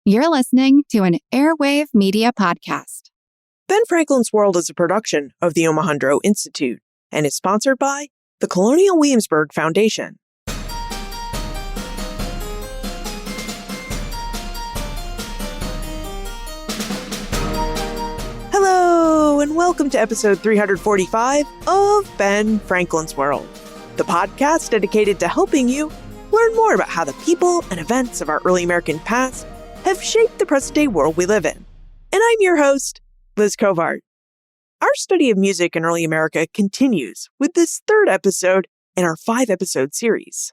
You're listening to an Airwave Media Podcast. Ben Franklin's World is a production of the Omohundro Institute and is sponsored by the Colonial Williamsburg Foundation. Hello, and welcome to episode 345 of Ben Franklin's World, the podcast dedicated to helping you learn more about how the people and events of our early American past have shaped the present-day world we live in. And I'm your host, Liz Covart. Our study of music in early America continues with this third episode in our 5-episode series.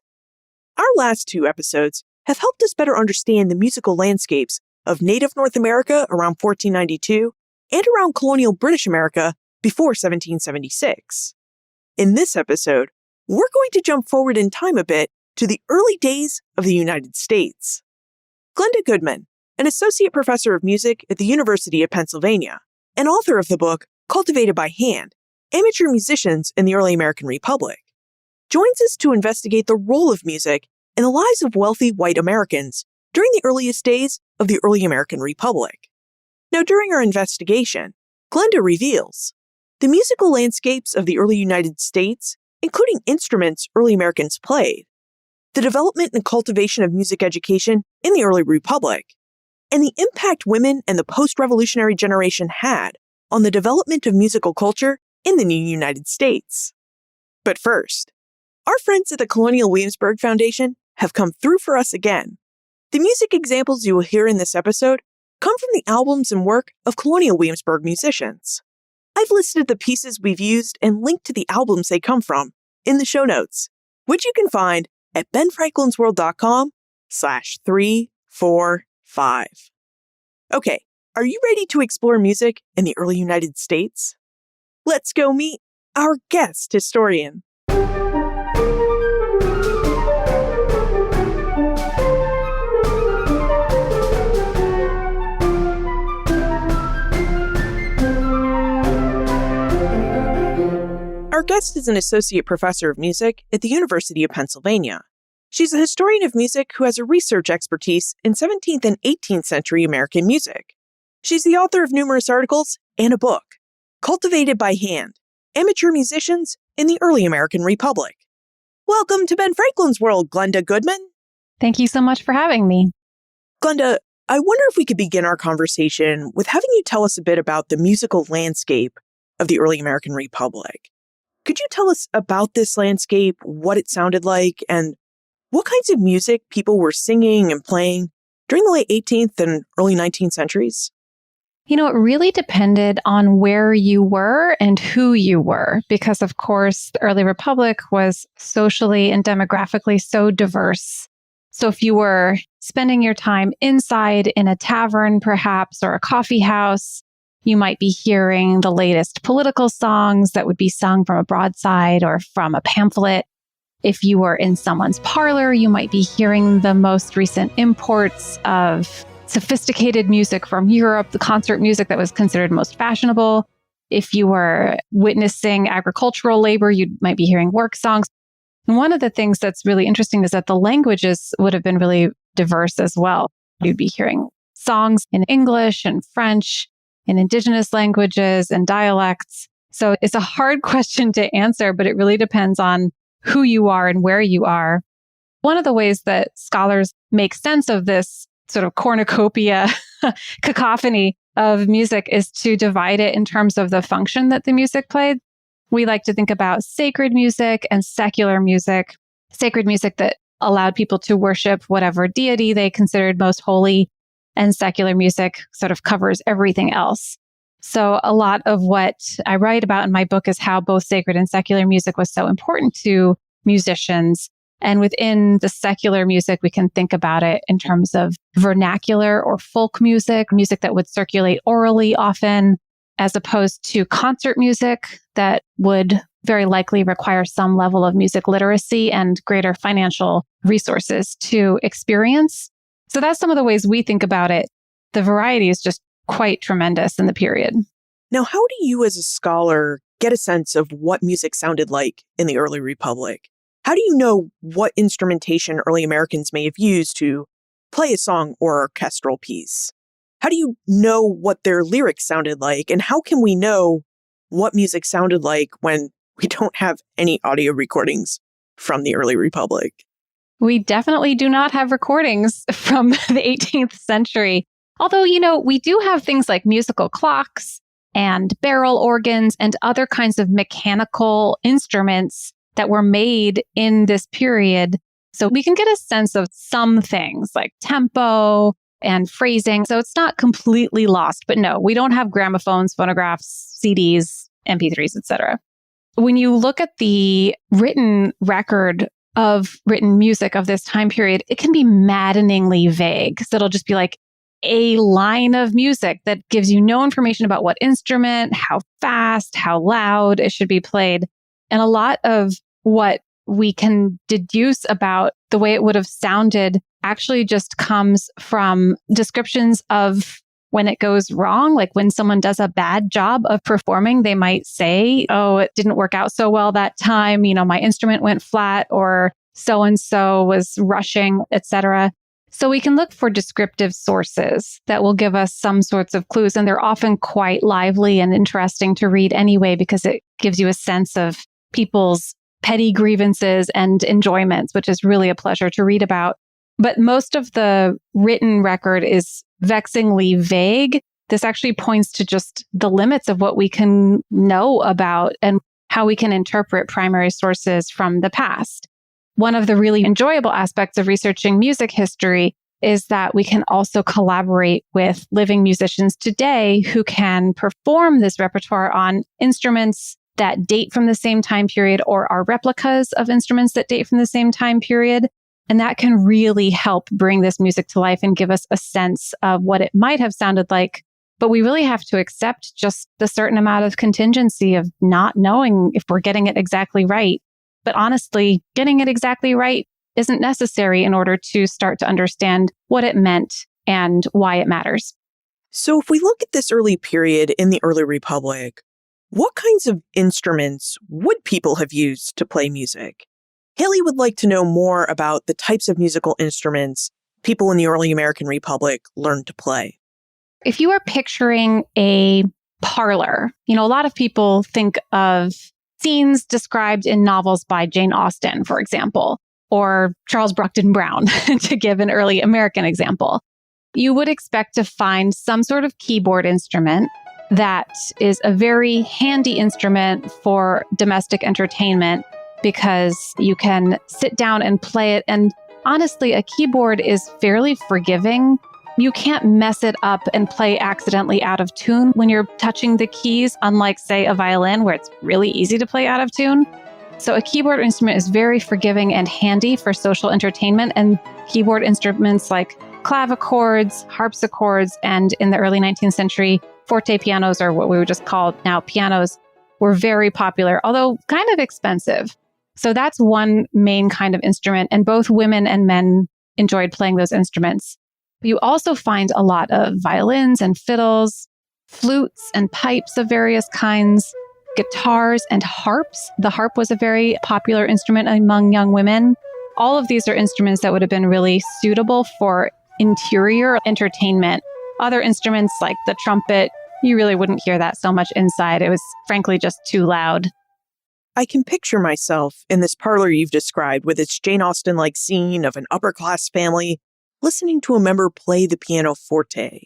Our last 2 episodes have helped us better understand the musical landscapes of Native North America around 1492 and around colonial British America before 1776. In this episode, we're going to jump forward in time a bit to the early days of the United States. Glenda Goodman, an associate professor of music at the University of Pennsylvania, and author of the book Cultivated by Hand, Amateur Musicians in the Early American Republic, joins us to investigate the role of music in the lives of wealthy white Americans during the earliest days of the early American Republic. Now, during our investigation, Glenda reveals the musical landscapes of the early United States, including instruments early Americans played, the development and cultivation of music education in the early Republic, and the impact women and the post-revolutionary generation had on the development of musical culture in the new United States. But first, our friends at the Colonial Williamsburg Foundation have come through for us again. The music examples you will hear in this episode come from the albums and work of Colonial Williamsburg musicians. I've listed the pieces we've used and linked to the albums they come from in the show notes, which you can find at benfranklinsworld.com/345. Okay, are you ready to explore music in the early United States? Let's go meet our guest historian. Our guest is an associate professor of music at the University of Pennsylvania. She's a historian of music who has a research expertise in 17th and 18th century American music. She's the author of numerous articles and a book, Cultivated by Hand, Amateur Musicians in the Early American Republic. Welcome to Ben Franklin's World, Glenda Goodman. Thank you so much for having me. Glenda, I wonder if we could begin our conversation with having you tell us a bit about the musical landscape of the early American Republic. Could you tell us about this landscape, what it sounded like, and what kinds of music people were singing and playing during the late 18th and early 19th centuries? You know, it really depended on where you were and who you were, because of course, the early republic was socially and demographically so diverse. So if you were spending your time inside in a tavern, perhaps, or a coffee house, you might be hearing the latest political songs that would be sung from a broadside or from a pamphlet. If you were in someone's parlor, you might be hearing the most recent imports of sophisticated music from Europe, the concert music that was considered most fashionable. If you were witnessing agricultural labor, you might be hearing work songs. And one of the things that's really interesting is that the languages would have been really diverse as well. You'd be hearing songs in English and French, in indigenous languages and dialects. So it's a hard question to answer, but it really depends on who you are and where you are. One of the ways that scholars make sense of this sort of cornucopia, cacophony of music is to divide it in terms of the function that the music played. We like to think about sacred music and secular music. Sacred music that allowed people to worship whatever deity they considered most holy, and secular music sort of covers everything else. So a lot of what I write about in my book is how both sacred and secular music was so important to musicians. And within the secular music, we can think about it in terms of vernacular or folk music, music that would circulate orally often, as opposed to concert music that would very likely require some level of music literacy and greater financial resources to experience. So that's some of the ways we think about it. The variety is just quite tremendous in the period. Now, how do you as a scholar get a sense of what music sounded like in the early Republic? How do you know what instrumentation early Americans may have used to play a song or orchestral piece? How do you know what their lyrics sounded like? And how can we know what music sounded like when we don't have any audio recordings from the early Republic? We definitely do not have recordings from the 18th century. Although, we do have things like musical clocks and barrel organs and other kinds of mechanical instruments that were made in this period. So we can get a sense of some things like tempo and phrasing. So it's not completely lost. But no, we don't have gramophones, phonographs, CDs, MP3s, etc. When you look at the written record of written music of this time period, it can be maddeningly vague. So it'll just be like a line of music that gives you no information about what instrument, how fast, how loud it should be played. And a lot of what we can deduce about the way it would have sounded actually just comes from descriptions of when it goes wrong. Like when someone does a bad job of performing, they might say, oh, it didn't work out so well that time. My instrument went flat, or so-and-so was rushing, etc. So we can look for descriptive sources that will give us some sorts of clues. And they're often quite lively and interesting to read anyway, because it gives you a sense of people's petty grievances and enjoyments, which is really a pleasure to read about. But most of the written record is vexingly vague. This actually points to just the limits of what we can know about and how we can interpret primary sources from the past. One of the really enjoyable aspects of researching music history is that we can also collaborate with living musicians today who can perform this repertoire on instruments that date from the same time period or are replicas of instruments that date from the same time period. And that can really help bring this music to life and give us a sense of what it might have sounded like. But we really have to accept just the certain amount of contingency of not knowing if we're getting it exactly right. But honestly, getting it exactly right isn't necessary in order to start to understand what it meant and why it matters. So if we look at this early period in the early Republic, what kinds of instruments would people have used to play music? Haley would like to know more about the types of musical instruments people in the early American Republic learned to play. If you are picturing a parlor, a lot of people think of scenes described in novels by Jane Austen, for example, or Charles Brockden Brown, to give an early American example. You would expect to find some sort of keyboard instrument that is a very handy instrument for domestic entertainment, because you can sit down and play it. And honestly, a keyboard is fairly forgiving. You can't mess it up and play accidentally out of tune when you're touching the keys, unlike, say, a violin, where it's really easy to play out of tune. So a keyboard instrument is very forgiving and handy for social entertainment. And keyboard instruments like clavichords, harpsichords, and in the early 19th century, forte pianos, or what we would just call now pianos, were very popular, although kind of expensive. So that's one main kind of instrument, and both women and men enjoyed playing those instruments. You also find a lot of violins and fiddles, flutes and pipes of various kinds, guitars and harps. The harp was a very popular instrument among young women. All of these are instruments that would have been really suitable for interior entertainment. Other instruments like the trumpet, you really wouldn't hear that so much inside. It was frankly just too loud. I can picture myself in this parlor you've described with its Jane Austen-like scene of an upper-class family listening to a member play the piano forte.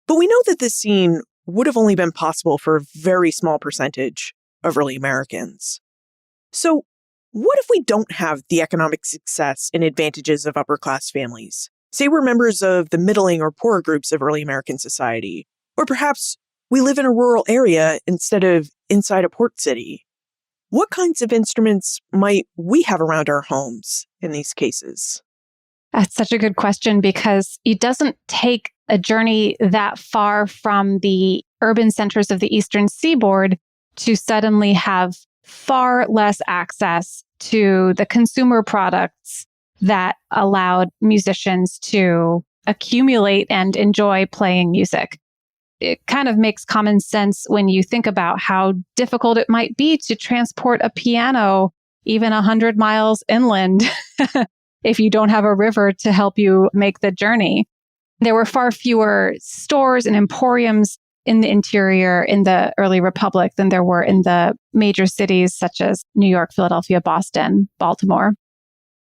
But we know that this scene would have only been possible for a very small percentage of early Americans. So what if we don't have the economic success and advantages of upper-class families? Say we're members of the middling or poorer groups of early American society, or perhaps we live in a rural area instead of inside a port city. What kinds of instruments might we have around our homes in these cases? That's such a good question, because it doesn't take a journey that far from the urban centers of the Eastern Seaboard to suddenly have far less access to the consumer products that allowed musicians to accumulate and enjoy playing music. It kind of makes common sense when you think about how difficult it might be to transport a piano even 100 miles inland if you don't have a river to help you make the journey. There were far fewer stores and emporiums in the interior in the early Republic than there were in the major cities such as New York, Philadelphia, Boston, Baltimore.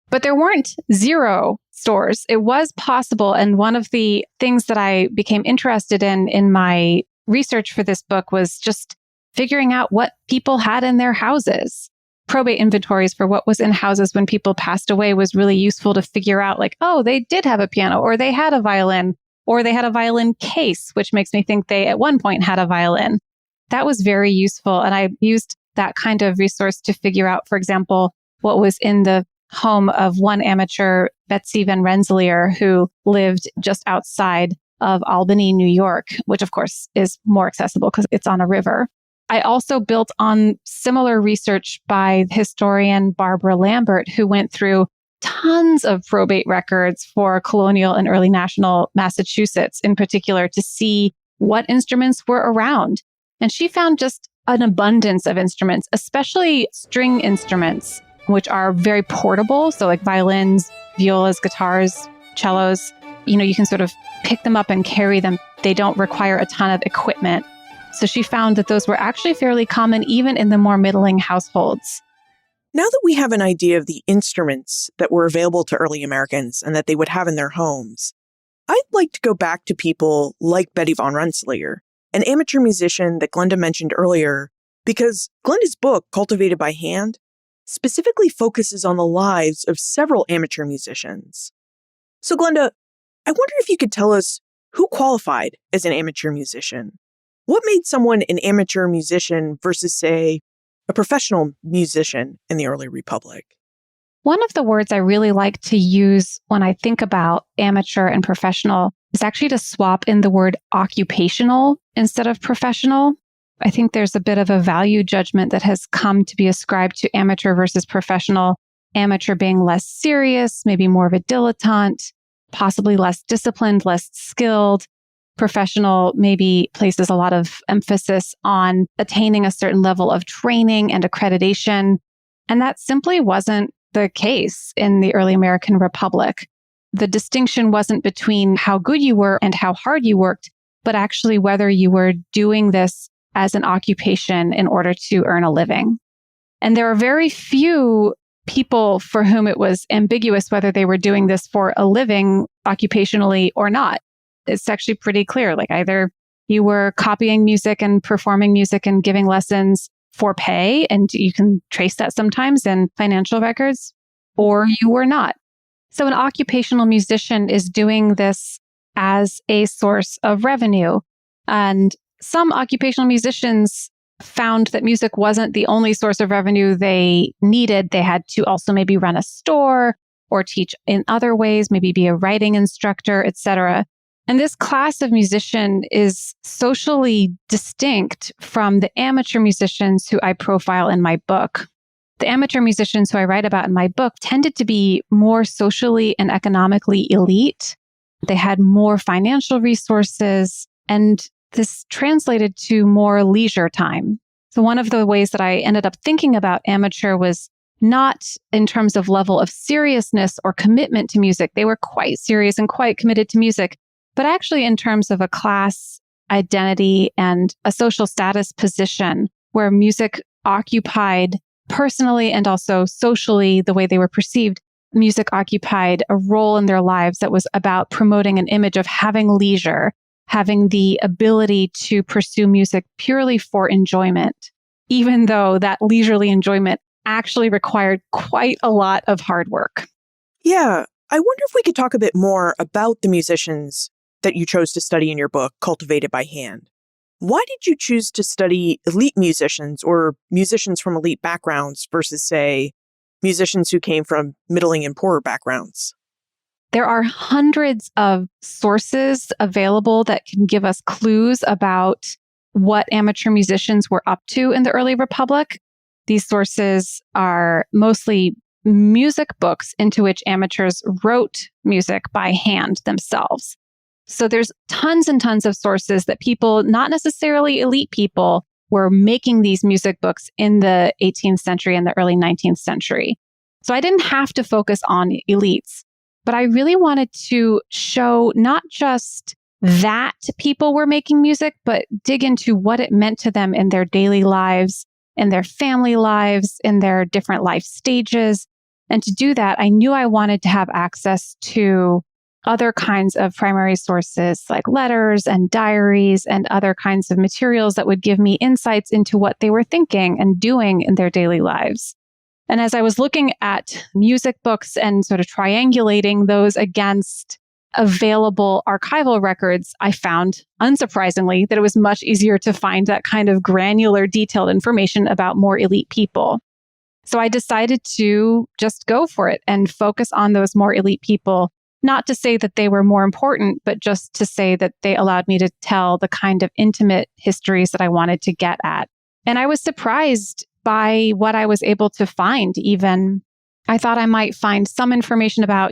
But there weren't zero stores. It was possible. And one of the things that I became interested in my research for this book was just figuring out what people had in their houses. Probate inventories for what was in houses when people passed away was really useful to figure out, like, oh, they did have a piano, or they had a violin, or they had a violin case, which makes me think they at one point had a violin. That was very useful. And I used that kind of resource to figure out, for example, what was in the home of one amateur, Betsy Van Rensselaer, who lived just outside of Albany, New York, which of course is more accessible because it's on a river. I also built on similar research by historian Barbara Lambert, who went through tons of probate records for colonial and early national Massachusetts in particular to see what instruments were around. And she found just an abundance of instruments, especially string instruments, which are very portable. So like violins, violas, guitars, cellos, you can sort of pick them up and carry them. They don't require a ton of equipment. So she found that those were actually fairly common even in the more middling households. Now that we have an idea of the instruments that were available to early Americans and that they would have in their homes, I'd like to go back to people like Betty Van Rensselaer, an amateur musician that Glenda mentioned earlier, because Glenda's book, Cultivated by Hand, specifically focuses on the lives of several amateur musicians. So Glenda, I wonder if you could tell us who qualified as an amateur musician. What made someone an amateur musician versus, say, a professional musician in the early Republic? One of the words I really like to use when I think about amateur and professional is actually to swap in the word occupational instead of professional. I think there's a bit of a value judgment that has come to be ascribed to amateur versus professional. Amateur being less serious, maybe more of a dilettante, possibly less disciplined, less skilled. Professional maybe places a lot of emphasis on attaining a certain level of training and accreditation. And that simply wasn't the case in the early American Republic. The distinction wasn't between how good you were and how hard you worked, but actually whether you were doing this as an occupation in order to earn a living. And there are very few people for whom it was ambiguous whether they were doing this for a living occupationally or not. It's actually pretty clear, like either you were copying music and performing music and giving lessons for pay, and you can trace that sometimes in financial records, or you were not. So an occupational musician is doing this as a source of revenue. And some occupational musicians found that music wasn't the only source of revenue they needed. They had to also maybe run a store or teach in other ways, maybe be a writing instructor, etc. And this class of musician is socially distinct from the amateur musicians who I profile in my book. The amateur musicians who I write about in my book tended to be more socially and economically elite. They had more financial resources, and this translated to more leisure time. So one of the ways that I ended up thinking about amateur was not in terms of level of seriousness or commitment to music. They were quite serious and quite committed to music, but actually in terms of a class identity and a social status position where music occupied personally and also socially the way they were perceived. Music occupied a role in their lives that was about promoting an image of having leisure, having the ability to pursue music purely for enjoyment, even though that leisurely enjoyment actually required quite a lot of hard work. Yeah, I wonder if we could talk a bit more about the musicians that you chose to study in your book, Cultivated by Hand. Why did you choose to study elite musicians or musicians from elite backgrounds versus, say, musicians who came from middling and poorer backgrounds? There are hundreds of sources available that can give us clues about what amateur musicians were up to in the early Republic. These sources are mostly music books into which amateurs wrote music by hand themselves. So there's tons and tons of sources that people, not necessarily elite people, were making these music books in the 18th century and the early 19th century. So I didn't have to focus on elites, but I really wanted to show not just that people were making music, but dig into what it meant to them in their daily lives, in their family lives, in their different life stages. And to do that, I knew I wanted to have access to other kinds of primary sources like letters and diaries and other kinds of materials that would give me insights into what they were thinking and doing in their daily lives. And as I was looking at music books and sort of triangulating those against available archival records, I found, unsurprisingly, that it was much easier to find that kind of granular, detailed information about more elite people. So I decided to just go for it and focus on those more elite people, not to say that they were more important, but just to say that they allowed me to tell the kind of intimate histories that I wanted to get at. And I was surprised by what I was able to find even. I thought I might find some information about,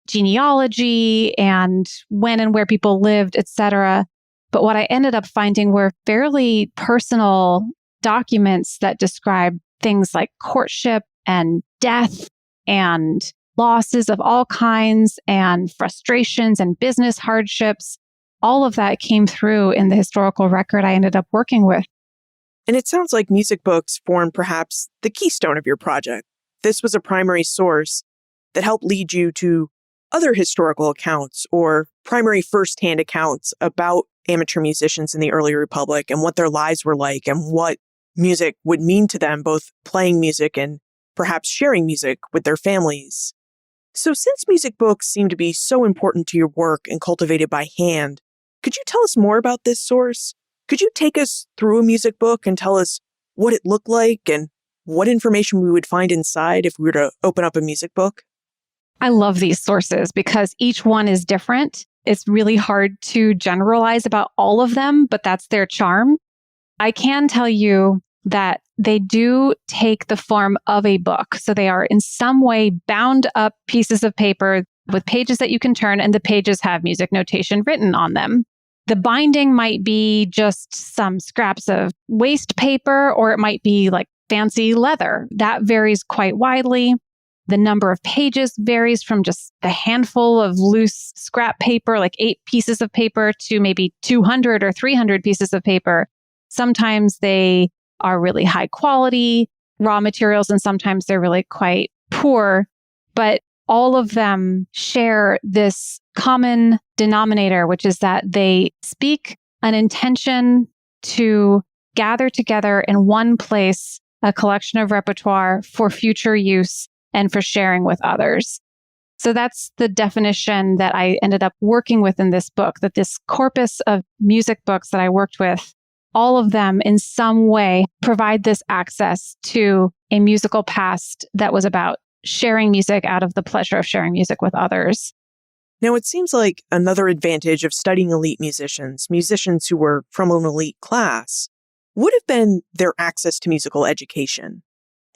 genealogy and when and where people lived, etc. But what I ended up finding were fairly personal documents that describe things like courtship and death and losses of all kinds and frustrations and business hardships. All of that came through in the historical record I ended up working with. And it sounds like music books formed perhaps the keystone of your project. This was a primary source that helped lead you to other historical accounts or primary firsthand accounts about amateur musicians in the early Republic and what their lives were like and what music would mean to them, both playing music and perhaps sharing music with their families. So since music books seem to be so important to your work and cultivated by hand, could you tell us more about this source? Could you take us through a music book and tell us what it looked like and what information we would find inside if we were to open up a music book? I love these sources because each one is different. It's really hard to generalize about all of them, but that's their charm. I can tell you that they do take the form of a book. So they are in some way bound up pieces of paper with pages that you can turn, and the pages have music notation written on them. The binding might be just some scraps of waste paper, or it might be like fancy leather. That varies quite widely. The number of pages varies from just a handful of loose scrap paper, like 8 pieces of paper, to maybe 200 or 300 pieces of paper. Sometimes they are really high quality raw materials, and sometimes they're really quite poor. But all of them share this common denominator, which is that they speak an intention to gather together in one place a collection of repertoire for future use and for sharing with others. So that's the definition that I ended up working with in this book, that this corpus of music books that I worked with, all of them in some way provide this access to a musical past that was about sharing music out of the pleasure of sharing music with others. Now, it seems like another advantage of studying elite musicians who were from an elite class, would have been their access to musical education.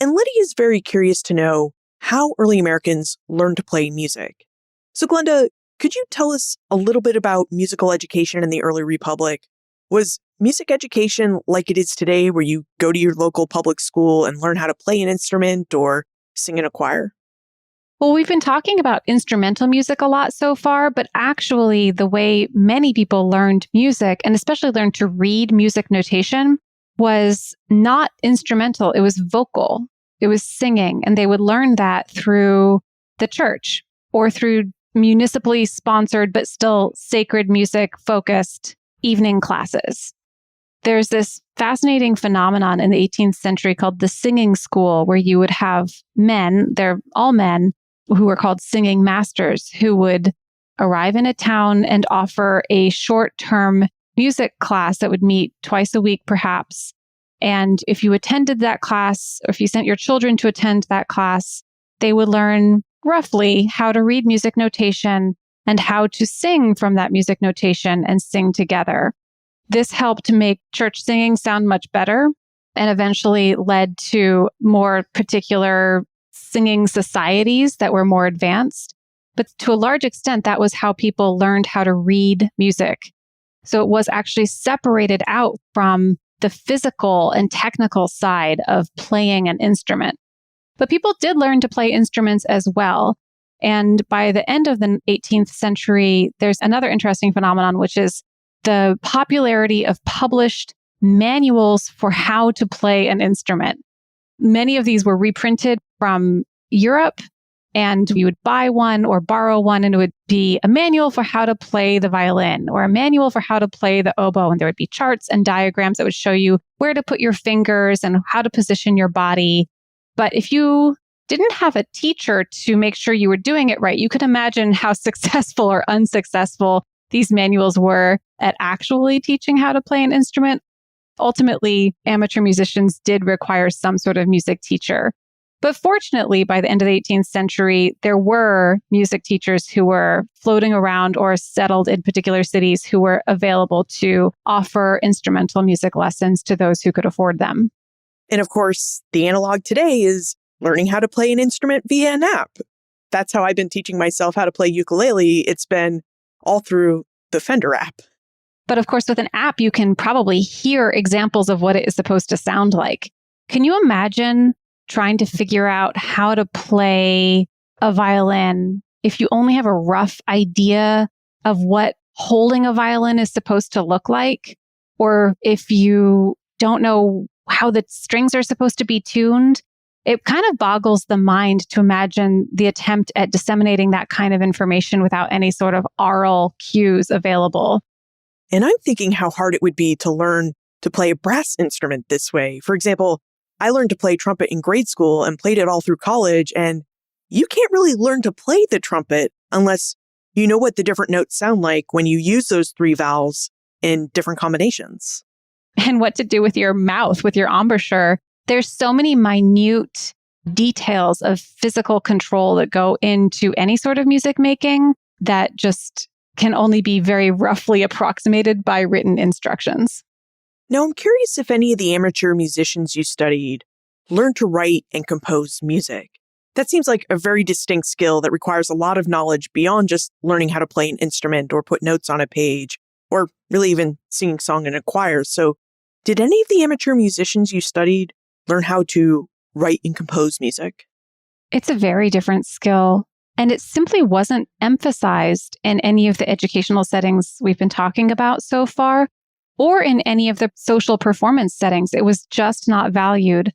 And Lydia is very curious to know how early Americans learned to play music. So, Glenda, could you tell us a little bit about musical education in the early Republic? Was music education like it is today, where you go to your local public school and learn how to play an instrument or sing in a choir? Well, we've been talking about instrumental music a lot so far, but actually the way many people learned music, and especially learned to read music notation, was not instrumental. It was vocal. It was singing. And they would learn that through the church or through municipally sponsored, but still sacred music focused evening classes. There's this fascinating phenomenon in the 18th century called the singing school, where you would have men, they're all men, who were called singing masters, who would arrive in a town and offer a short-term music class that would meet twice a week, perhaps. And if you attended that class, or if you sent your children to attend that class, they would learn roughly how to read music notation and how to sing from that music notation and sing together. This helped to make church singing sound much better and eventually led to more particular singing societies that were more advanced. But to a large extent, that was how people learned how to read music. So it was actually separated out from the physical and technical side of playing an instrument. But people did learn to play instruments as well. And by the end of the 18th century, there's another interesting phenomenon, which is the popularity of published manuals for how to play an instrument. Many of these were reprinted from Europe, and you would buy one or borrow one, and it would be a manual for how to play the violin or a manual for how to play the oboe. And there would be charts and diagrams that would show you where to put your fingers and how to position your body. But if you didn't have a teacher to make sure you were doing it right, you could imagine how successful or unsuccessful these manuals were at actually teaching how to play an instrument. Ultimately, amateur musicians did require some sort of music teacher. But fortunately, by the end of the 18th century, there were music teachers who were floating around or settled in particular cities who were available to offer instrumental music lessons to those who could afford them. And of course, the analog today is learning how to play an instrument via an app. That's how I've been teaching myself how to play ukulele. It's been all through the Fender app. But of course, with an app, you can probably hear examples of what it is supposed to sound like. Can you imagine trying to figure out how to play a violin if you only have a rough idea of what holding a violin is supposed to look like? Or if you don't know how the strings are supposed to be tuned? It kind of boggles the mind to imagine the attempt at disseminating that kind of information without any sort of aural cues available. And I'm thinking how hard it would be to learn to play a brass instrument this way. For example, I learned to play trumpet in grade school and played it all through college. And you can't really learn to play the trumpet unless you know what the different notes sound like when you use those three vowels in different combinations. And what to do with your mouth, with your embouchure. There's so many minute details of physical control that go into any sort of music making that just can only be very roughly approximated by written instructions. Now, I'm curious if any of the amateur musicians you studied learned to write and compose music. That seems like a very distinct skill that requires a lot of knowledge beyond just learning how to play an instrument or put notes on a page, or really even singing song in a choir. So, did any of the amateur musicians you studied learn how to write and compose music? It's a very different skill. And it simply wasn't emphasized in any of the educational settings we've been talking about so far, or in any of the social performance settings. It was just not valued.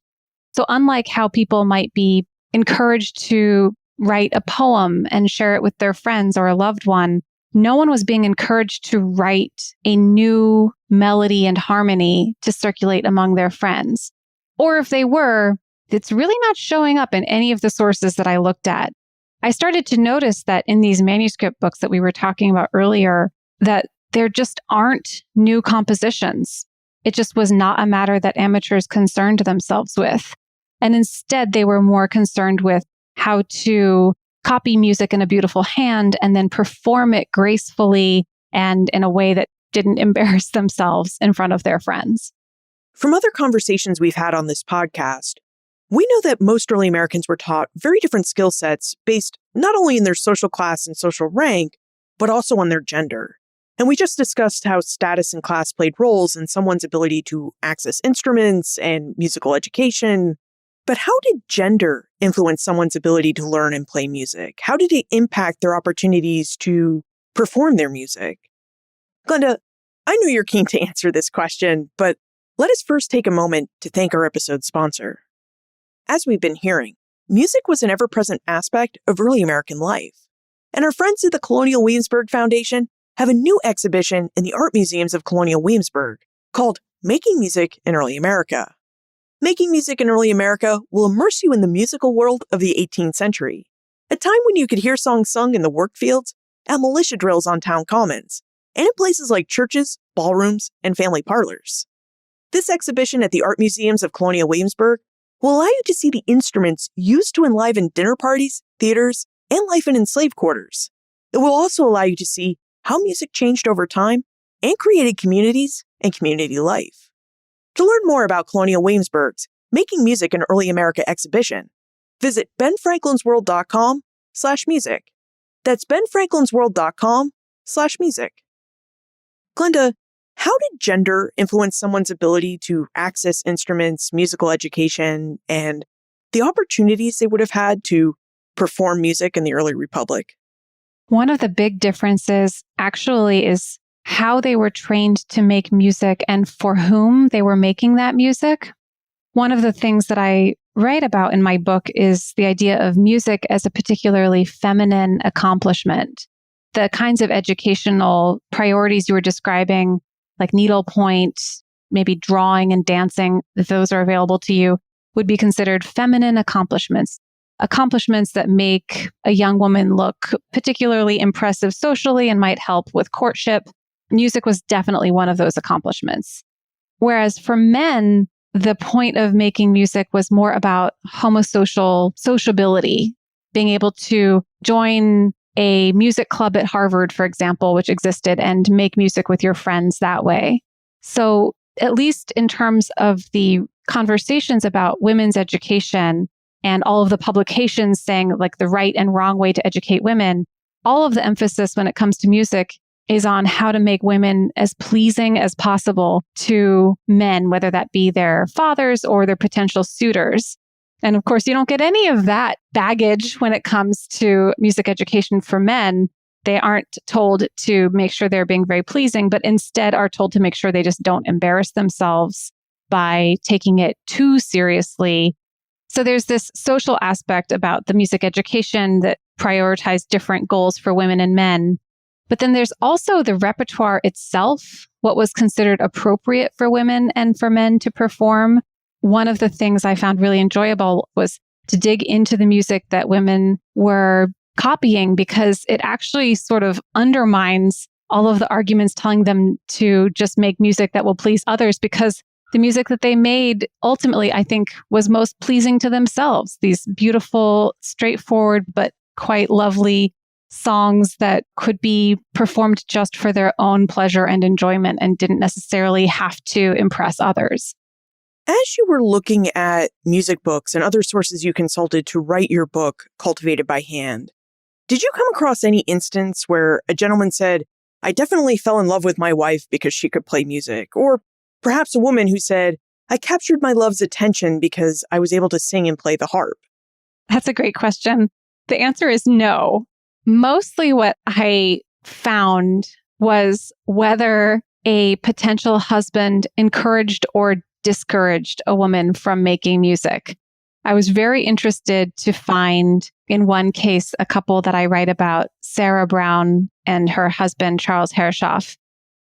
So unlike how people might be encouraged to write a poem and share it with their friends or a loved one, no one was being encouraged to write a new melody and harmony to circulate among their friends. Or if they were, it's really not showing up in any of the sources that I looked at. I started to notice that in these manuscript books that we were talking about earlier, that there just aren't new compositions. It just was not a matter that amateurs concerned themselves with. And instead, they were more concerned with how to copy music in a beautiful hand and then perform it gracefully and in a way that didn't embarrass themselves in front of their friends. From other conversations we've had on this podcast, we know that most early Americans were taught very different skill sets based not only in their social class and social rank, but also on their gender. And we just discussed how status and class played roles in someone's ability to access instruments and musical education. But how did gender influence someone's ability to learn and play music? How did it impact their opportunities to perform their music? Glenda, I know you're keen to answer this question, but let us first take a moment to thank our episode sponsor. As we've been hearing, music was an ever-present aspect of early American life. And our friends at the Colonial Williamsburg Foundation have a new exhibition in the art museums of Colonial Williamsburg called Making Music in Early America. Making Music in Early America will immerse you in the musical world of the 18th century, a time when you could hear songs sung in the work fields, at militia drills on town commons, and in places like churches, ballrooms, and family parlors. This exhibition at the art museums of Colonial Williamsburg will allow you to see the instruments used to enliven dinner parties, theaters, and life in enslaved quarters. It will also allow you to see how music changed over time and created communities and community life. To learn more about Colonial Williamsburg's Making Music in Early America exhibition, visit benfranklinsworld.com/music. That's benfranklinsworld.com/music. Glenda, how did gender influence someone's ability to access instruments, musical education, and the opportunities they would have had to perform music in the early Republic? One of the big differences actually is how they were trained to make music and for whom they were making that music. One of the things that I write about in my book is the idea of music as a particularly feminine accomplishment. The kinds of educational priorities you were describing, like needlepoint, maybe drawing and dancing, if those are available to you, would be considered feminine accomplishments. Accomplishments that make a young woman look particularly impressive socially and might help with courtship. Music was definitely one of those accomplishments. Whereas for men, the point of making music was more about homosocial sociability, being able to join a music club at Harvard, for example, which existed, and make music with your friends that way. So at least in terms of the conversations about women's education and all of the publications saying like the right and wrong way to educate women, all of the emphasis when it comes to music is on how to make women as pleasing as possible to men, whether that be their fathers or their potential suitors. And of course, you don't get any of that baggage when it comes to music education for men. They aren't told to make sure they're being very pleasing, but instead are told to make sure they just don't embarrass themselves by taking it too seriously. So there's this social aspect about the music education that prioritized different goals for women and men. But then there's also the repertoire itself, what was considered appropriate for women and for men to perform. One of the things I found really enjoyable was to dig into the music that women were copying, because it actually sort of undermines all of the arguments telling them to just make music that will please others, because the music that they made ultimately, I think, was most pleasing to themselves. These beautiful, straightforward, but quite lovely songs that could be performed just for their own pleasure and enjoyment and didn't necessarily have to impress others. As you were looking at music books and other sources you consulted to write your book, Cultivated by Hand, did you come across any instance where a gentleman said, "I definitely fell in love with my wife because she could play music," or perhaps a woman who said, "I captured my love's attention because I was able to sing and play the harp"? That's a great question. The answer is no. Mostly what I found was whether a potential husband encouraged or discouraged a woman from making music. I was very interested to find, in one case, a couple that I write about, Sarah Brown and her husband, Charles Herreshoff.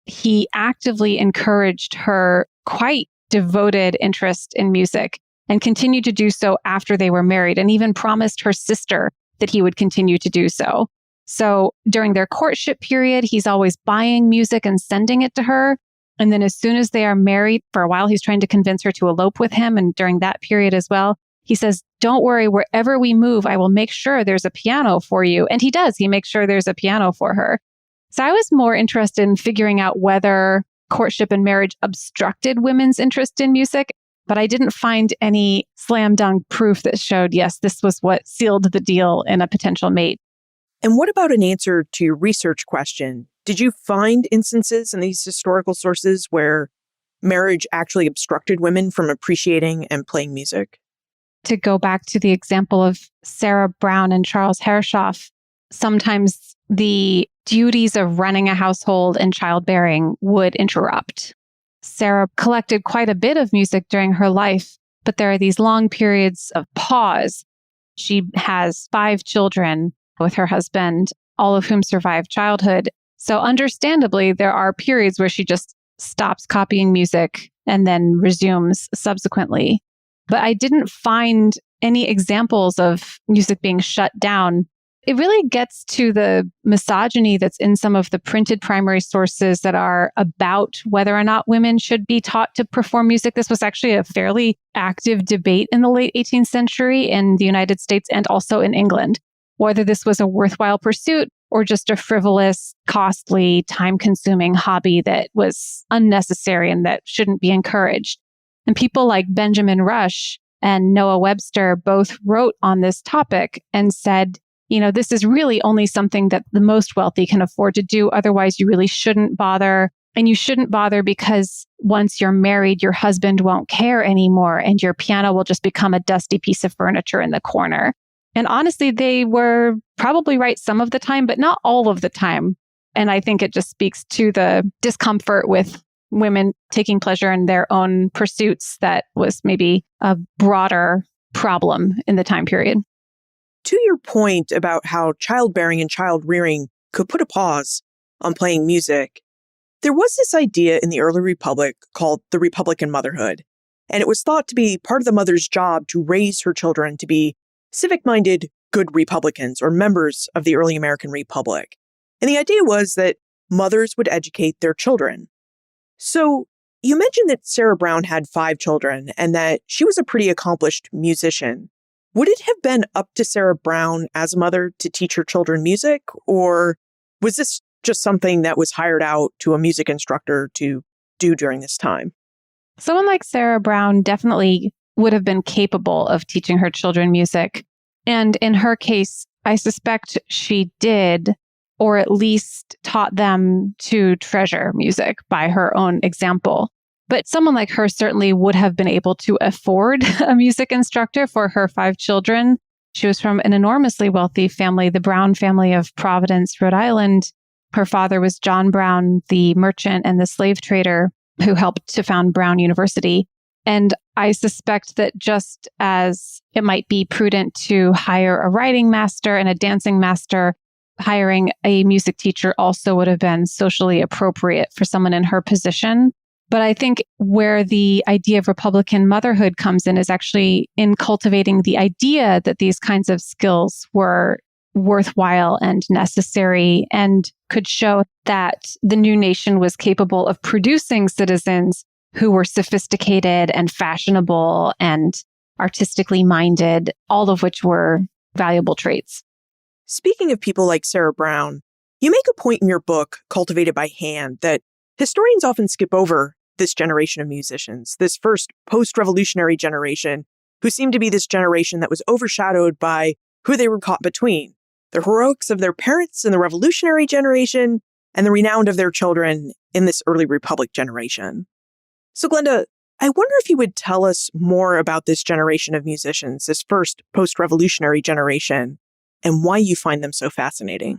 He actively encouraged her quite devoted interest in music and continued to do so after they were married, and even promised her sister that he would continue to do so. So during their courtship period, he's always buying music and sending it to her. And then as soon as they are married, for a while, he's trying to convince her to elope with him. And during that period as well, he says, "Don't worry, wherever we move, I will make sure there's a piano for you." And he does. He makes sure there's a piano for her. So I was more interested in figuring out whether courtship and marriage obstructed women's interest in music, but I didn't find any slam dunk proof that showed, yes, this was what sealed the deal in a potential mate. And what about an answer to your research question? Did you find instances in these historical sources where marriage actually obstructed women from appreciating and playing music? To go back to the example of Sarah Brown and Charles Herreshoff, sometimes the duties of running a household and childbearing would interrupt. Sarah collected quite a bit of music during her life, but there are these long periods of pause. She has 5 children with her husband, all of whom survived childhood. So understandably, there are periods where she just stops copying music and then resumes subsequently. But I didn't find any examples of music being shut down. It really gets to the misogyny that's in some of the printed primary sources that are about whether or not women should be taught to perform music. This was actually a fairly active debate in the late 18th century in the United States and also in England, whether this was a worthwhile pursuit or just a frivolous, costly, time-consuming hobby that was unnecessary and that shouldn't be encouraged. And people like Benjamin Rush and Noah Webster both wrote on this topic and said, you know, this is really only something that the most wealthy can afford to do. Otherwise, you really shouldn't bother. And you shouldn't bother because once you're married, your husband won't care anymore and your piano will just become a dusty piece of furniture in the corner. And honestly, they were probably right some of the time, but not all of the time. And I think it just speaks to the discomfort with women taking pleasure in their own pursuits that was maybe a broader problem in the time period. To your point about how childbearing and child rearing could put a pause on playing music, there was this idea in the early Republic called the Republican Motherhood, and it was thought to be part of the mother's job to raise her children to be civic-minded, good Republicans or members of the early American Republic. And the idea was that mothers would educate their children. So you mentioned that Sarah Brown had 5 children and that she was a pretty accomplished musician. Would it have been up to Sarah Brown as a mother to teach her children music, or was this just something that was hired out to a music instructor to do during this time? Someone like Sarah Brown definitely would have been capable of teaching her children music. And in her case, I suspect she did, or at least taught them to treasure music by her own example. But someone like her certainly would have been able to afford a music instructor for her 5 children. She was from an enormously wealthy family, the Brown family of Providence, Rhode Island. Her father was John Brown, the merchant and the slave trader who helped to found Brown University. And I suspect that just as it might be prudent to hire a writing master and a dancing master, hiring a music teacher also would have been socially appropriate for someone in her position. But I think where the idea of Republican motherhood comes in is actually in cultivating the idea that these kinds of skills were worthwhile and necessary and could show that the new nation was capable of producing citizens who were sophisticated and fashionable and artistically minded, all of which were valuable traits. Speaking of people like Sarah Brown, you make a point in your book, Cultivated by Hand, that historians often skip over this generation of musicians, this first post-revolutionary generation, who seemed to be this generation that was overshadowed by who they were caught between, the heroics of their parents in the revolutionary generation and the renown of their children in this early Republic generation. So Glenda, I wonder if you would tell us more about this generation of musicians, this first post-revolutionary generation, and why you find them so fascinating.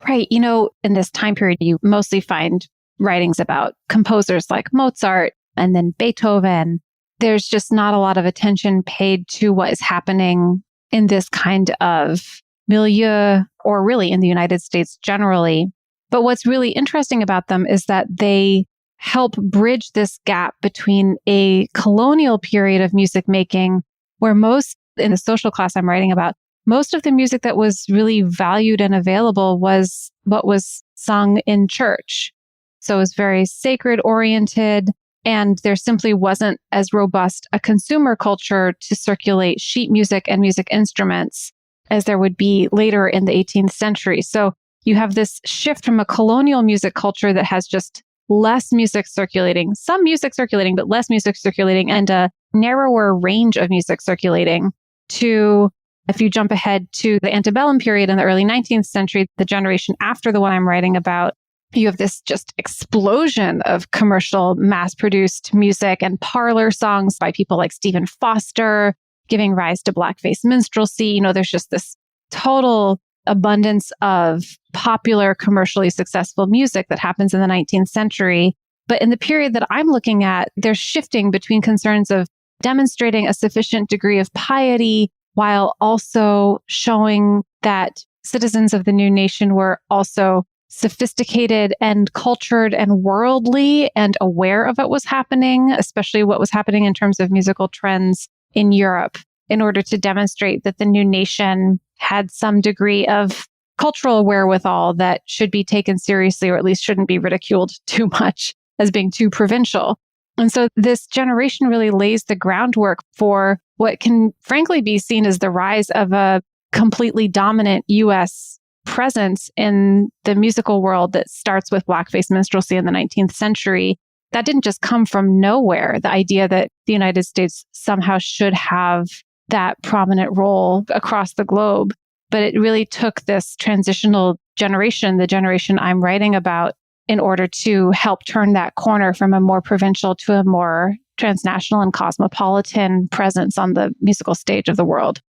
Right. In this time period, you mostly find writings about composers like Mozart and then Beethoven. There's just not a lot of attention paid to what is happening in this kind of milieu, or really in the United States generally. But what's really interesting about them is that they help bridge this gap between a colonial period of music making, where most, in the social class I'm writing about, most of the music that was really valued and available was what was sung in church. So it was very sacred oriented, and there simply wasn't as robust a consumer culture to circulate sheet music and music instruments as there would be later in the 18th century. So you have this shift from a colonial music culture that has just less music circulating, some music circulating, but less music circulating, and a narrower range of music circulating, to, if you jump ahead to the antebellum period in the early 19th century, the generation after the one I'm writing about, you have this just explosion of commercial mass-produced music and parlor songs by people like Stephen Foster, giving rise to blackface minstrelsy. There's just this total abundance of popular, commercially successful music that happens in the 19th century. But in the period that I'm looking at, there's shifting between concerns of demonstrating a sufficient degree of piety while also showing that citizens of the new nation were also sophisticated and cultured and worldly and aware of what was happening, especially what was happening in terms of musical trends in Europe, in order to demonstrate that the new nation had some degree of cultural wherewithal that should be taken seriously, or at least shouldn't be ridiculed too much as being too provincial. And so this generation really lays the groundwork for what can frankly be seen as the rise of a completely dominant U.S. presence in the musical world that starts with blackface minstrelsy in the 19th century. That didn't just come from nowhere. The idea that the United States somehow should have that prominent role across the globe. But it really took this transitional generation, the generation I'm writing about, in order to help turn that corner from a more provincial to a more transnational and cosmopolitan presence on the musical stage of the world.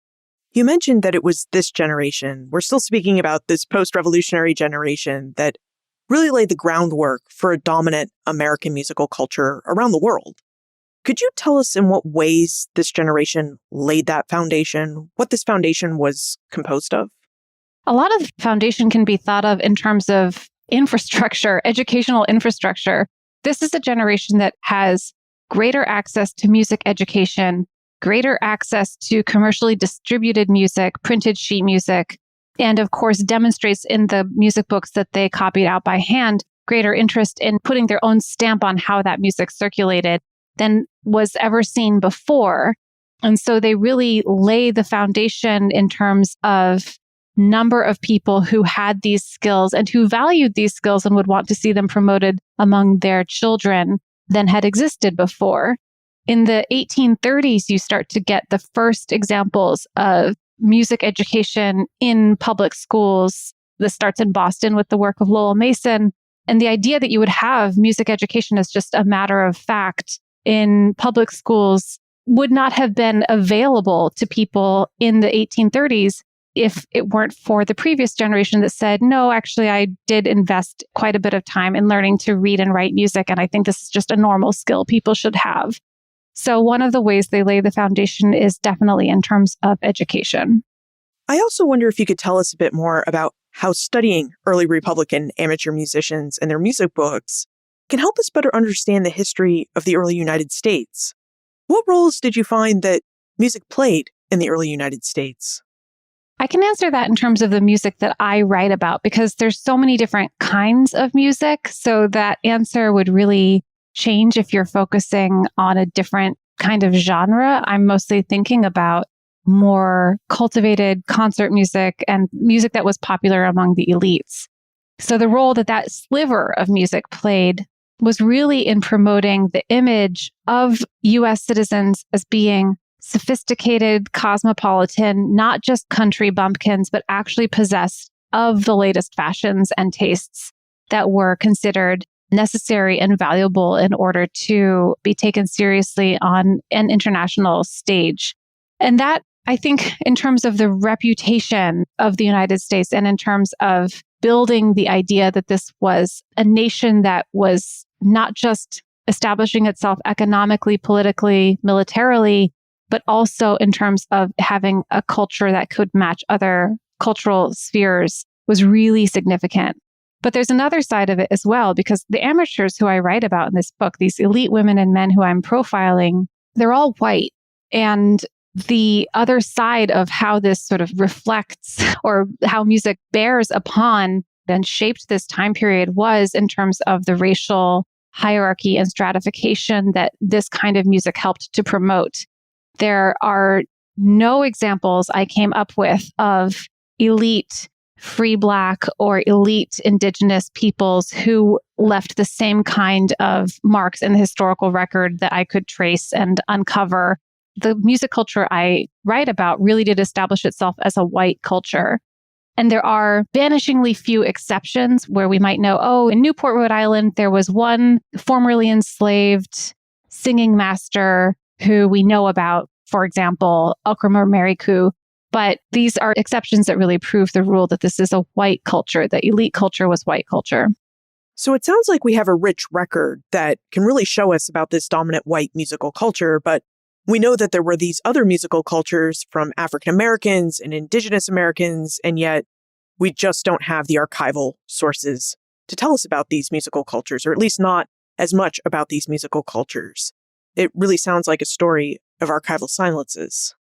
You mentioned that it was this generation. We're still speaking about this post-revolutionary generation that really laid the groundwork for a dominant American musical culture around the world. Could you tell us in what ways this generation laid that foundation, what this foundation was composed of? A lot of the foundation can be thought of in terms of infrastructure, educational infrastructure. This is a generation that has greater access to music education, greater access to commercially distributed music, printed sheet music, and of course demonstrates in the music books that they copied out by hand greater interest in putting their own stamp on how that music circulated than was ever seen before. And so they really lay the foundation in terms of number of people who had these skills and who valued these skills and would want to see them promoted among their children than had existed before. In the 1830s, you start to get the first examples of music education in public schools. This starts in Boston with the work of Lowell Mason. And the idea that you would have music education as just a matter of fact in public schools would not have been available to people in the 1830s if it weren't for the previous generation that said, no, actually, I did invest quite a bit of time in learning to read and write music. And I think this is just a normal skill people should have. So one of the ways they lay the foundation is definitely in terms of education. I also wonder if you could tell us a bit more about how studying early Republican amateur musicians and their music books can help us better understand the history of the early United States. What roles did you find that music played in the early United States? I can answer that in terms of the music that I write about because there's so many different kinds of music. So that answer would really change if you're focusing on a different kind of genre. I'm mostly thinking about more cultivated concert music and music that was popular among the elites. So the role that that sliver of music played was really in promoting the image of U.S. citizens as being sophisticated, cosmopolitan, not just country bumpkins, but actually possessed of the latest fashions and tastes that were considered necessary and valuable in order to be taken seriously on an international stage. And that, I think, in terms of the reputation of the United States and in terms of building the idea that this was a nation that was not just establishing itself economically, politically, militarily, but also in terms of having a culture that could match other cultural spheres was really significant. But there's another side of it as well, because the amateurs who I write about in this book, these elite women and men who I'm profiling, they're all white. And the other side of how this sort of reflects or how music bears upon and shaped this time period was in terms of the racial hierarchy and stratification that this kind of music helped to promote. There are no examples I came up with of elite free Black or elite Indigenous peoples who left the same kind of marks in the historical record that I could trace and uncover. The music culture I write about really did establish itself as a white culture. And there are vanishingly few exceptions where we might know, oh, in Newport, Rhode Island, there was one formerly enslaved singing master who we know about, for example, Okramur Mariku. But these are exceptions that really prove the rule that this is a white culture, that elite culture was white culture. So it sounds like we have a rich record that can really show us about this dominant white musical culture, but we know that there were these other musical cultures from African Americans and Indigenous Americans, and yet we just don't have the archival sources to tell us about these musical cultures, or at least not as much about these musical cultures. It really sounds like a story of archival silences.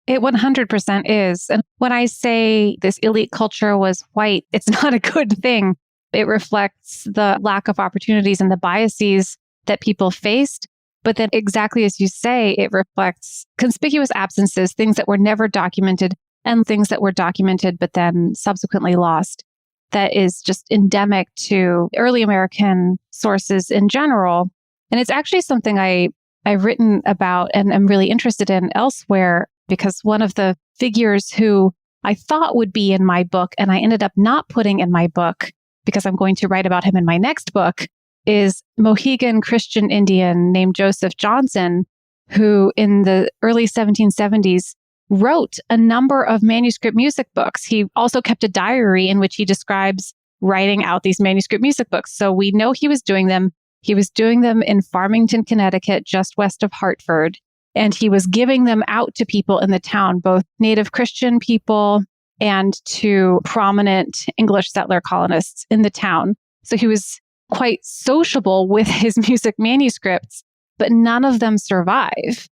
It 100% is. And when I say this elite culture was white, it's not a good thing. It reflects the lack of opportunities and the biases that people faced. But then exactly as you say, it reflects conspicuous absences, things that were never documented and things that were documented but then subsequently lost. That is just endemic to early American sources in general. And it's actually something I've written about and am really interested in elsewhere, because one of the figures who I thought would be in my book and I ended up not putting in my book because I'm going to write about him in my next book, is Mohegan Christian Indian named Joseph Johnson, who in the early 1770s wrote a number of manuscript music books. He also kept a diary in which he describes writing out these manuscript music books. So we know he was doing them. He was doing them in Farmington, Connecticut, just west of Hartford. And he was giving them out to people in the town, both native Christian people and to prominent English settler colonists in the town. So he was quite sociable with his music manuscripts, but none of them survive.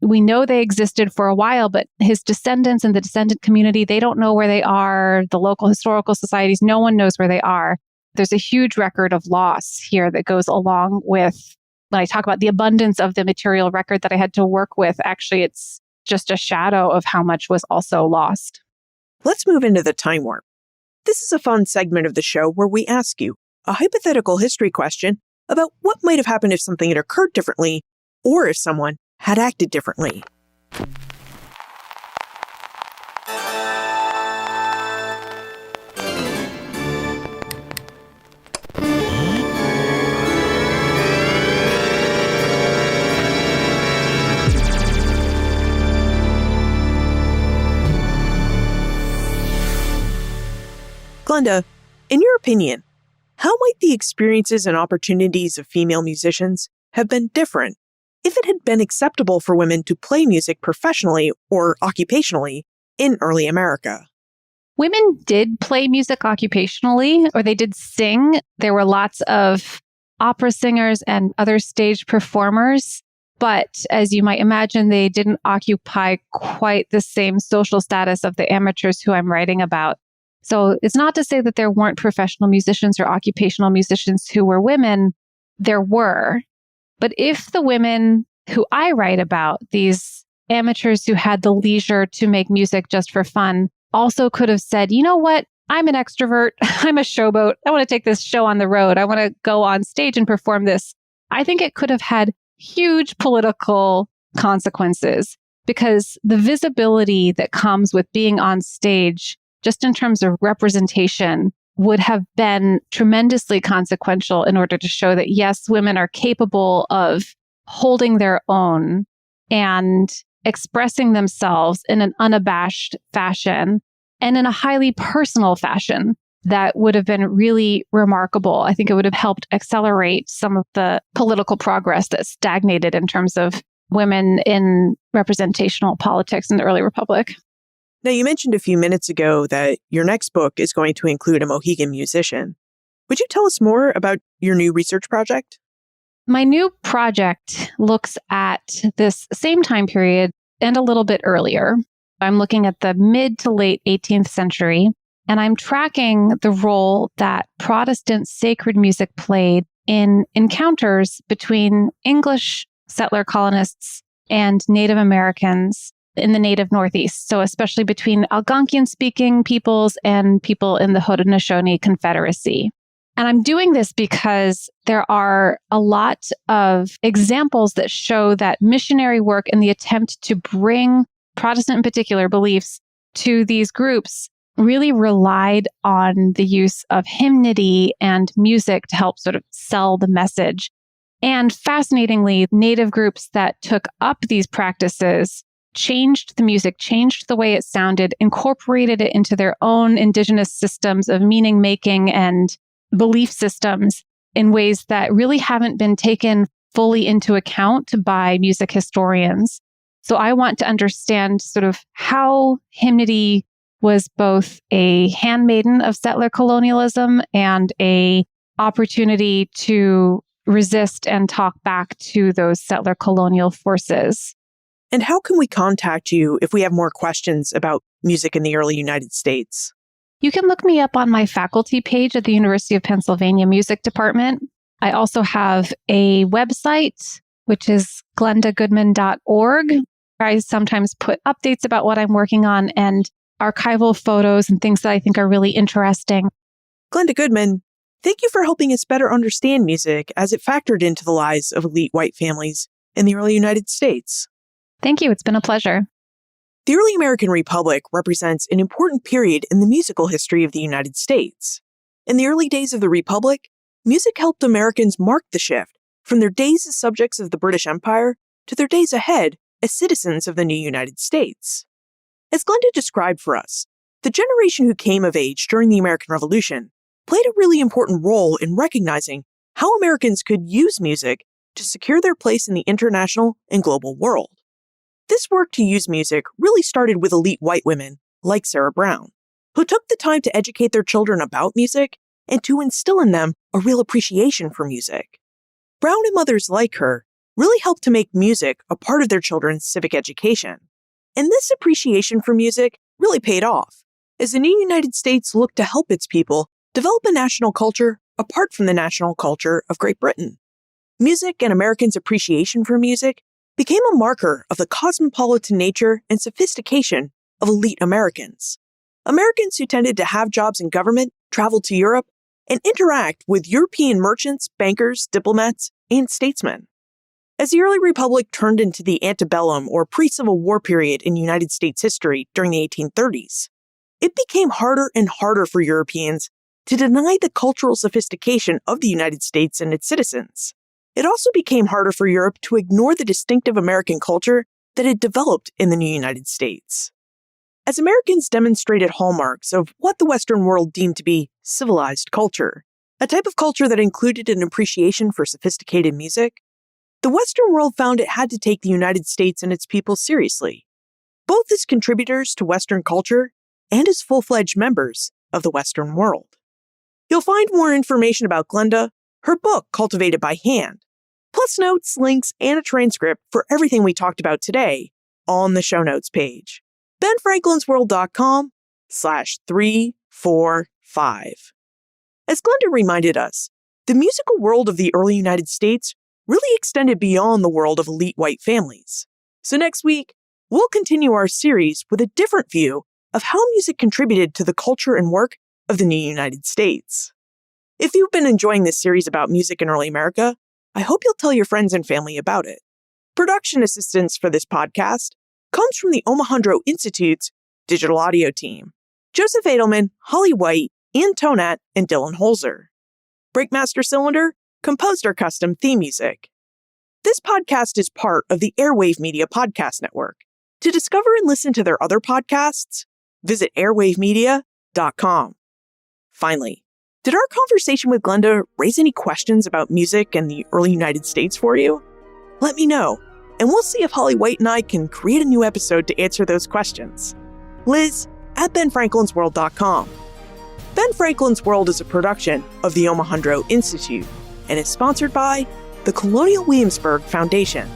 We know they existed for a while, but his descendants and the descendant community, they don't know where they are. The local historical societies, no one knows where they are. There's a huge record of loss here that goes along with, when I talk about the abundance of the material record that I had to work with, actually, it's just a shadow of how much was also lost. Let's move into the time warp. This is a fun segment of the show where we ask you a hypothetical history question about what might have happened if something had occurred differently, or if someone had acted differently. Glenda, in your opinion, how might the experiences and opportunities of female musicians have been different if it had been acceptable for women to play music professionally or occupationally in early America? Women did play music occupationally, or they did sing. There were lots of opera singers and other stage performers, but as you might imagine, they didn't occupy quite the same social status of the amateurs who I'm writing about. So it's not to say that there weren't professional musicians or occupational musicians who were women. There were. But if the women who I write about, these amateurs who had the leisure to make music just for fun, also could have said, you know what? I'm an extrovert. I'm a showboat. I want to take this show on the road. I want to go on stage and perform this. I think it could have had huge political consequences, because the visibility that comes with being on stage, just in terms of representation, would have been tremendously consequential in order to show that, yes, women are capable of holding their own and expressing themselves in an unabashed fashion and in a highly personal fashion that would have been really remarkable. I think it would have helped accelerate some of the political progress that stagnated in terms of women in representational politics in the early republic. Now, you mentioned a few minutes ago that your next book is going to include a Mohegan musician. Would you tell us more about your new research project? My new project looks at this same time period and a little bit earlier. I'm looking at the mid to late 18th century, and I'm tracking the role that Protestant sacred music played in encounters between English settler colonists and Native Americans in the native Northeast. So especially between Algonquian-speaking peoples and people in the Haudenosaunee Confederacy. And I'm doing this because there are a lot of examples that show that missionary work and the attempt to bring Protestant in particular beliefs to these groups really relied on the use of hymnody and music to help sort of sell the message. And fascinatingly, Native groups that took up these practices changed the music, changed the way it sounded, incorporated it into their own indigenous systems of meaning making and belief systems in ways that really haven't been taken fully into account by music historians. So I want to understand sort of how hymnody was both a handmaiden of settler colonialism and a opportunity to resist and talk back to those settler colonial forces. And how can we contact you if we have more questions about music in the early United States? You can look me up on my faculty page at the University of Pennsylvania Music Department. I also have a website, which is glendagoodman.org. I sometimes put updates about what I'm working on and archival photos and things that I think are really interesting. Glenda Goodman, thank you for helping us better understand music as it factored into the lives of elite white families in the early United States. Thank you. It's been a pleasure. The early American Republic represents an important period in the musical history of the United States. In the early days of the Republic, music helped Americans mark the shift from their days as subjects of the British Empire to their days ahead as citizens of the new United States. As Glenda described for us, the generation who came of age during the American Revolution played a really important role in recognizing how Americans could use music to secure their place in the international and global world. This work to use music really started with elite white women like Sarah Brown, who took the time to educate their children about music and to instill in them a real appreciation for music. Brown and mothers like her really helped to make music a part of their children's civic education. And this appreciation for music really paid off, as the new United States looked to help its people develop a national culture apart from the national culture of Great Britain. Music and Americans' appreciation for music became a marker of the cosmopolitan nature and sophistication of elite Americans. Americans who tended to have jobs in government traveled to Europe and interact with European merchants, bankers, diplomats, and statesmen. As the early Republic turned into the antebellum or pre-Civil War period in United States history during the 1830s, it became harder and harder for Europeans to deny the cultural sophistication of the United States and its citizens. It also became harder for Europe to ignore the distinctive American culture that had developed in the new United States. As Americans demonstrated hallmarks of what the Western world deemed to be civilized culture, a type of culture that included an appreciation for sophisticated music, the Western world found it had to take the United States and its people seriously, both as contributors to Western culture and as full-fledged members of the Western world. You'll find more information about Glenda, her book, Cultivated by Hand, plus notes, links, and a transcript for everything we talked about today on the show notes page. benfranklinsworld.com/345. As Glenda reminded us, the musical world of the early United States really extended beyond the world of elite white families. So next week, we'll continue our series with a different view of how music contributed to the culture and work of the new United States. If you've been enjoying this series about music in early America, I hope you'll tell your friends and family about it. Production assistance for this podcast comes from the Omohundro Institute's digital audio team: Joseph Edelman, Holly White, Ian Tonat, and Dylan Holzer. Breakmaster Cylinder composed our custom theme music. This podcast is part of the Airwave Media Podcast Network. To discover and listen to their other podcasts, visit airwavemedia.com. Finally, did our conversation with Glenda raise any questions about music and the early United States for you? Let me know, and we'll see if Holly White and I can create a new episode to answer those questions. Liz at benfranklinsworld.com. Ben Franklin's World is a production of the Omohundro Institute and is sponsored by the Colonial Williamsburg Foundation.